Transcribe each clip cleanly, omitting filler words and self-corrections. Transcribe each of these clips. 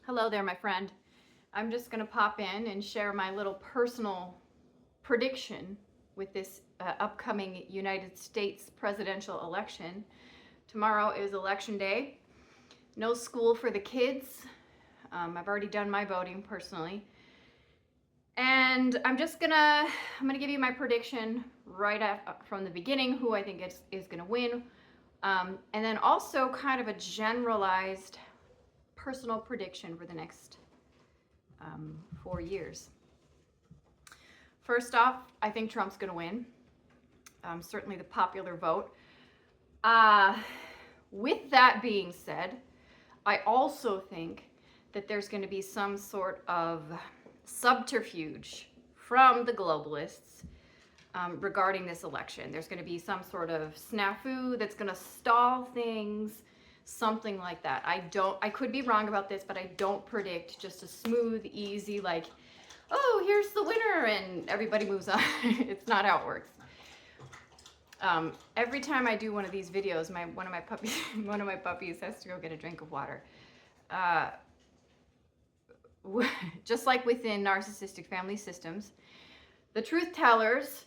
Hello there, my friend. I'm just going to pop in and share my little personal prediction with this upcoming United States presidential election. Tomorrow is election day. No school for the kids. I've already done my voting personally. And I'm gonna give you my prediction right from the beginning, who I think is gonna win. And then also kind of a generalized personal prediction for the next 4 years. First off, I think Trump's going to win. Certainly the popular vote. With that being said, I also think that there's going to be some sort of subterfuge from the globalists regarding this election. There's going to be some sort of snafu that's going to stall things, something like that. I could be wrong about this, but I don't predict just a smooth, easy, like, oh, here's the winner, and everybody moves on. It's not how it works. Every time I do one of these videos, one of my puppies has to go get a drink of water. Just like within narcissistic family systems, the truth tellers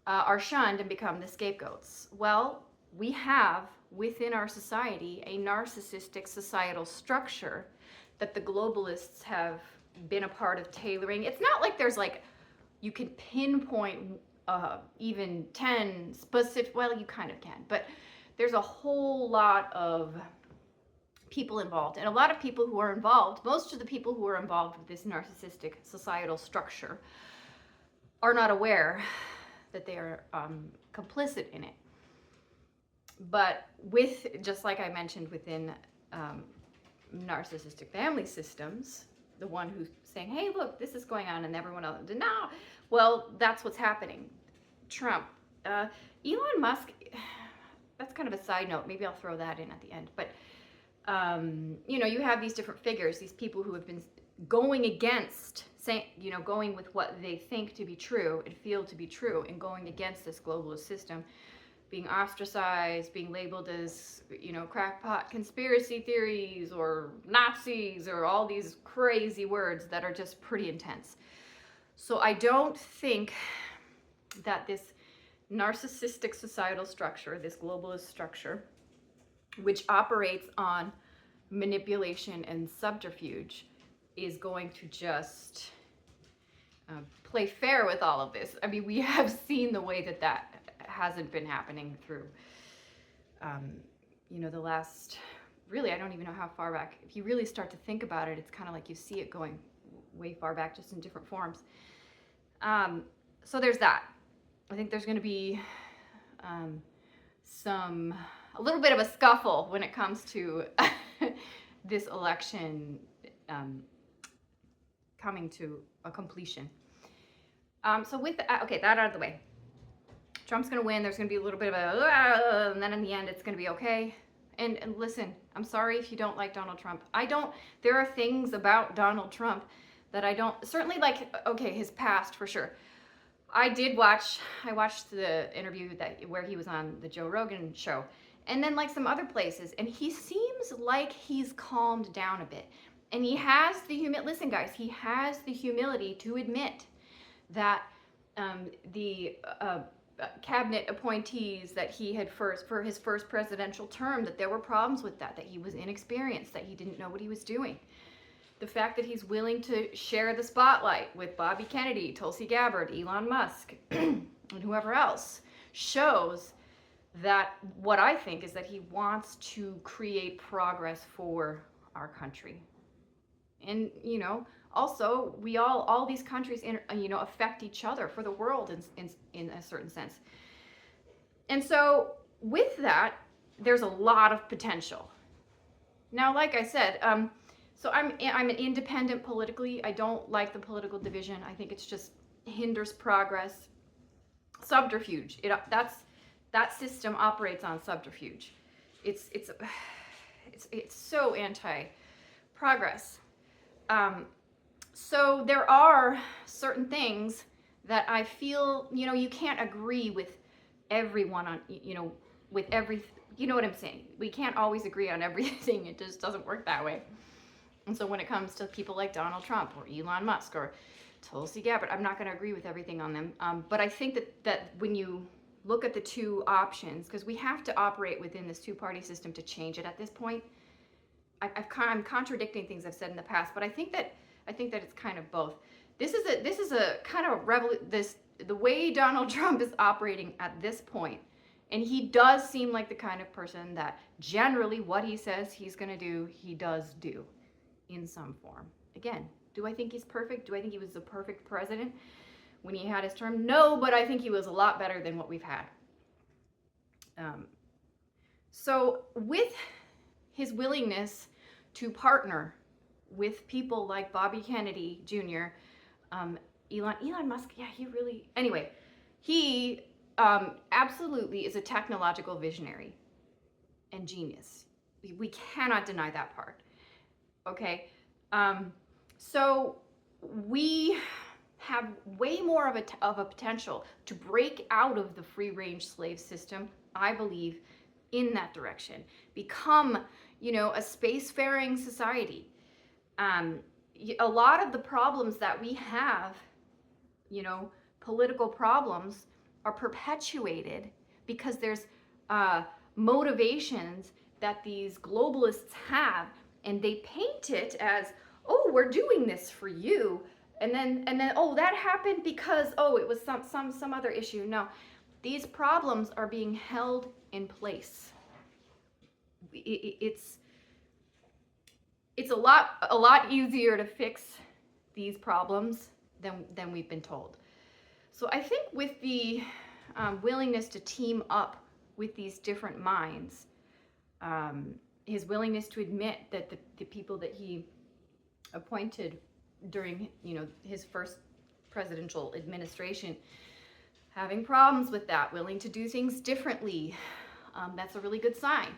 are shunned and become the scapegoats. Well, we have within our society a narcissistic societal structure that the globalists have been a part of tailoring. It's not like there's like, you can pinpoint even 10 specific, well, you kind of can, but there's a whole lot of people involved, and a lot of people who are involved, most of the people who are involved with this narcissistic societal structure are not aware that they are complicit in it. But just like I mentioned within narcissistic family systems, the one who's saying, hey, look, this is going on, and everyone else, no, well, that's what's happening. Trump, Elon Musk, that's kind of a side note. Maybe I'll throw that in at the end. But, you have these different figures, these people who have been going against, going with what they think to be true and feel to be true, and going against this globalist system, being ostracized, being labeled as, crackpot conspiracy theories or Nazis or all these crazy words that are just pretty intense. So I don't think that this narcissistic societal structure, this globalist structure, which operates on manipulation and subterfuge, is going to just play fair with all of this. I mean, we have seen the way that hasn't been happening through, the last, really, I don't even know how far back. If you really start to think about it, it's kind of like you see it going way far back, just in different forms. So there's that. I think there's going to be a little bit of a scuffle when it comes to this election coming to a completion. So with okay, that out of the way, Trump's going to win. There's going to be a little bit of and then in the end, it's going to be okay. And listen, I'm sorry if you don't like Donald Trump. There are things about Donald Trump that I don't, certainly like, okay, his past for sure. I watched the interview where he was on the Joe Rogan show, and then like some other places, and he seems like he's calmed down a bit. And he has listen guys, he has the humility to admit that the cabinet appointees that he had for his first presidential term, that there were problems with that he was inexperienced, that he didn't know what he was doing. The fact that he's willing to share the spotlight with Bobby Kennedy, Tulsi Gabbard, Elon Musk, and whoever else shows that what I think is that he wants to create progress for our country. And, also all these countries, affect each other for the world in a certain sense. And so with that, there's a lot of potential. Now, like I said, so I'm an independent politically. I don't like the political division. I think it's just hinders progress. Subterfuge. That system operates on subterfuge. It's so anti-progress. So there are certain things that I feel, you can't agree with everyone on, with every, you know what I'm saying? We can't always agree on everything. It just doesn't work that way. And so when it comes to people like Donald Trump or Elon Musk or Tulsi Gabbard, I'm not going to agree with everything on them. But I think that when you look at the two options, because we have to operate within this two-party system to change it at this point. I'm contradicting things I've said in the past, but I think that it's kind of both. This is a kind of the way Donald Trump is operating at this point, and he does seem like the kind of person that generally what he says he's going to do, he does do in some form. Again, do I think he's perfect? Do I think he was the perfect president when he had his term? No, but I think he was a lot better than what we've had. So with his willingness to partner with people like Bobby Kennedy Jr., Elon Musk, yeah, he absolutely is a technological visionary and genius. We cannot deny that part. Okay, so we have way more of a potential to break out of the free-range slave system, I believe, in that direction. Become, a spacefaring society. A lot of the problems that we have, political problems, are perpetuated because there's motivations that these globalists have, and they paint it as, oh, we're doing this for you, and then oh, that happened because, oh, it was some other issue. No, these problems are being held in place. It's a lot easier to fix these problems than we've been told. So I think with the willingness to team up with these different minds, his willingness to admit that the people that he appointed during his first presidential administration having problems with that, willing to do things differently, that's a really good sign.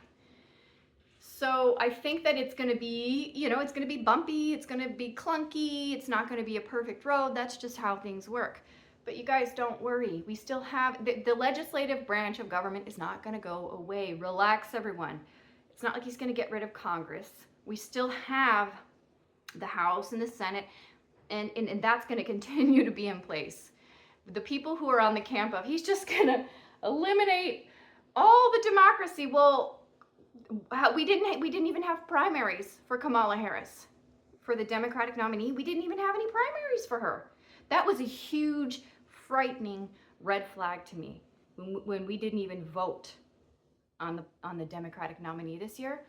So I think that it's going to be, it's going to be bumpy, it's going to be clunky, it's not going to be a perfect road. That's just how things work. But you guys, don't worry. We still have, the legislative branch of government is not going to go away. Relax, everyone. It's not like he's going to get rid of Congress. We still have the House and the Senate, and that's going to continue to be in place. The people who are on the camp of, he's just going to eliminate all the democracy. Well, we didn't even have primaries for Kamala Harris, for the Democratic nominee. We didn't even have any primaries for her. That was a huge, frightening red flag to me when we didn't even vote on the Democratic nominee this year.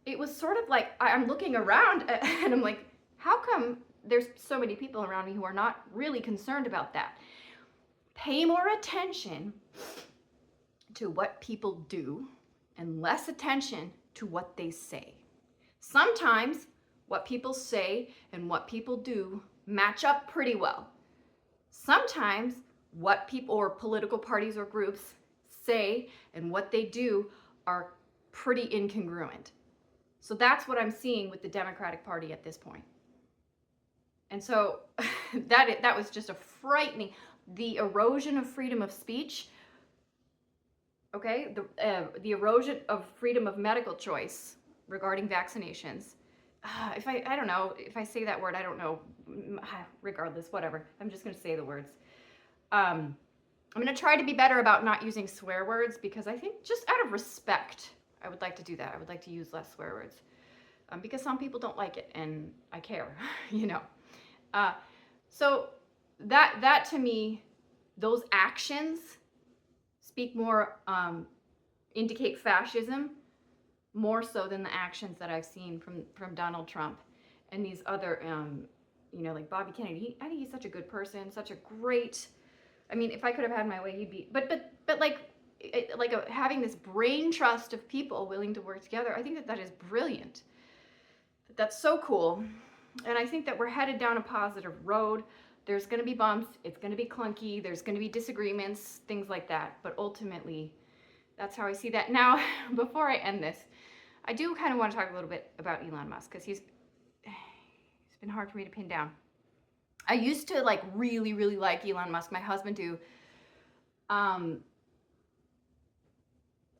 It was sort of like, I'm looking around and I'm like, how come there's so many people around me who are not really concerned about that? Pay more attention to what people do and less attention to what they say. Sometimes what people say and what people do match up pretty well. Sometimes what people or political parties or groups say and what they do are pretty incongruent. So that's what I'm seeing with the Democratic Party at this point. And so that was just a frightening, the erosion of freedom of speech. Okay, the erosion of freedom of medical choice regarding vaccinations. I don't know if I say that word, I don't know. Regardless, whatever. I'm just going to say the words. I'm going to try to be better about not using swear words, because I think just out of respect, I would like to do that. I would like to use less swear words, because some people don't like it, and I care, So that to me, those actions speak more, indicate fascism more so than the actions that I've seen from Donald Trump and these other, like Bobby Kennedy. I think he's such a good person, such a great, if I could have had my way, he'd be, but having this brain trust of people willing to work together, I think that is brilliant. That's so cool. And I think that we're headed down a positive road. There's going to be bumps, it's going to be clunky, there's going to be disagreements, things like that. But ultimately, that's how I see that. Now, before I end this, I do kind of want to talk a little bit about Elon Musk, because he's been hard for me to pin down. I used to really, really like Elon Musk. My husband do.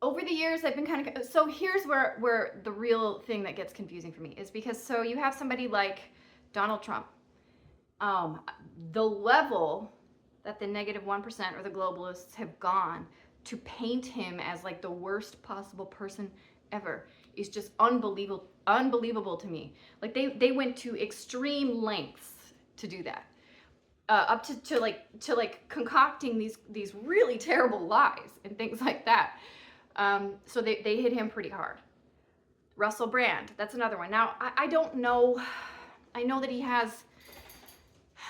over the years, I've been kind of, so here's where the real thing that gets confusing for me is because, so you have somebody like Donald Trump, the level that the -1% or the globalists have gone to paint him as like the worst possible person ever is just unbelievable to me. Like they went to extreme lengths to do that. Up to like concocting these really terrible lies and things like that. So they hit him pretty hard. Russell Brand, that's another one. Now, I don't know. I know that he has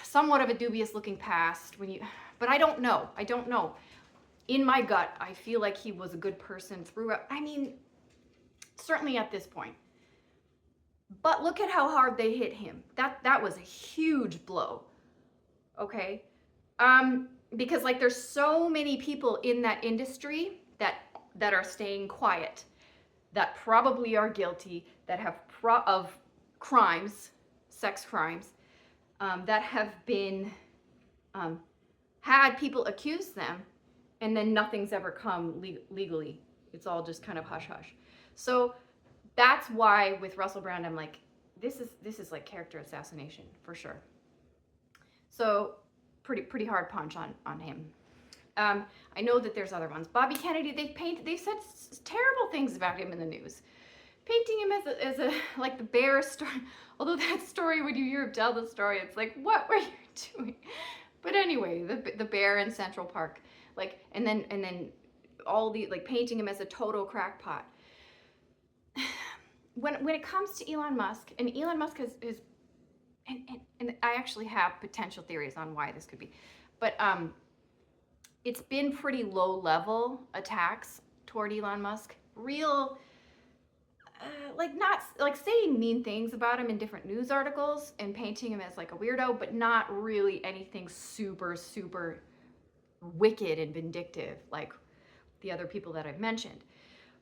somewhat of a dubious looking past but I don't know. I don't know. In my gut, I feel like he was a good person throughout. I mean, certainly at this point. But look at how hard they hit him. That was a huge blow. Okay? Because like there's so many people in that industry that are staying quiet, that probably are guilty, that have of crimes, sex crimes, that have been had people accuse them, and then nothing's ever come legally. It's all just kind of hush hush. So that's why with Russell Brand, I'm like, this is like character assassination for sure. So pretty hard punch on him. I know that there's other ones. Bobby Kennedy, they've said terrible things about him in the news, painting him as a like the bear story. Although that story, when you hear him tell the story, it's like, what were you doing? But anyway, the bear in Central Park, like, and then all the like painting him as a total crackpot. When it comes to Elon Musk, and Elon Musk is and I actually have potential theories on why this could be, but it's been pretty low level attacks toward Elon Musk. Real, like not like saying mean things about him in different news articles and painting him as like a weirdo, but not really anything super wicked and vindictive like the other people that I've mentioned.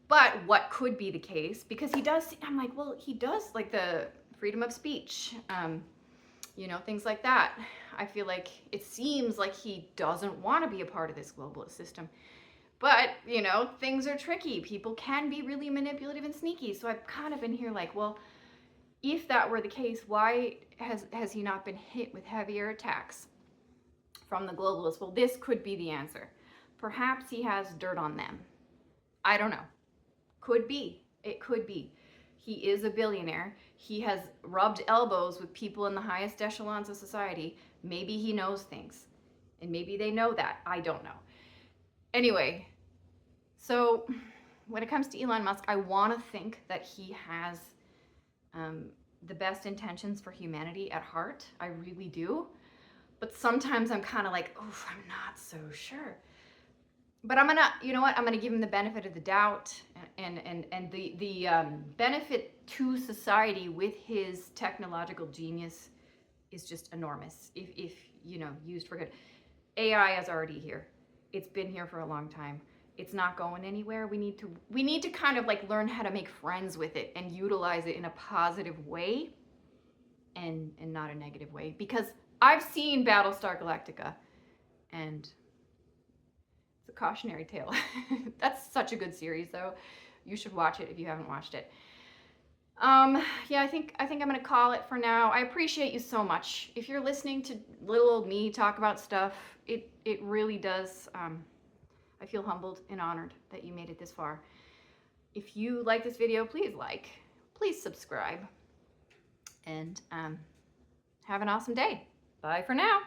But what could be the case, because he does, I'm like, well, he does like the freedom of speech, you know, things like that. I feel like it seems like he doesn't want to be a part of this globalist system. But, you know, things are tricky. People can be really manipulative and sneaky. So I've kind of been here like, well, if that were the case, why has he not been hit with heavier attacks from the globalists? Well, this could be the answer. Perhaps he has dirt on them. I don't know. Could be. It could be. He is a billionaire. He has rubbed elbows with people in the highest echelons of society. Maybe he knows things. And maybe they know that. I don't know. Anyway, so when it comes to Elon Musk, I want to think that he has the best intentions for humanity at heart. I really do. But sometimes I'm kind of like, oh, I'm not so sure. But I'm gonna, you know what? I'm gonna give him the benefit of the doubt, and the benefit to society with his technological genius is just enormous. If you know, used for good. AI is already here. It's been here for a long time. It's not going anywhere. We need to kind of like learn how to make friends with it and utilize it in a positive way, and not a negative way. Because I've seen Battlestar Galactica, and a cautionary tale. That's such a good series though. You should watch it if you haven't watched it. Yeah, I think I'm gonna call it for now. I appreciate you so much. If you're listening to little old me talk about stuff, it really does, I feel humbled and honored that you made it this far. If you like this video, please subscribe, and have an awesome day. Bye for now.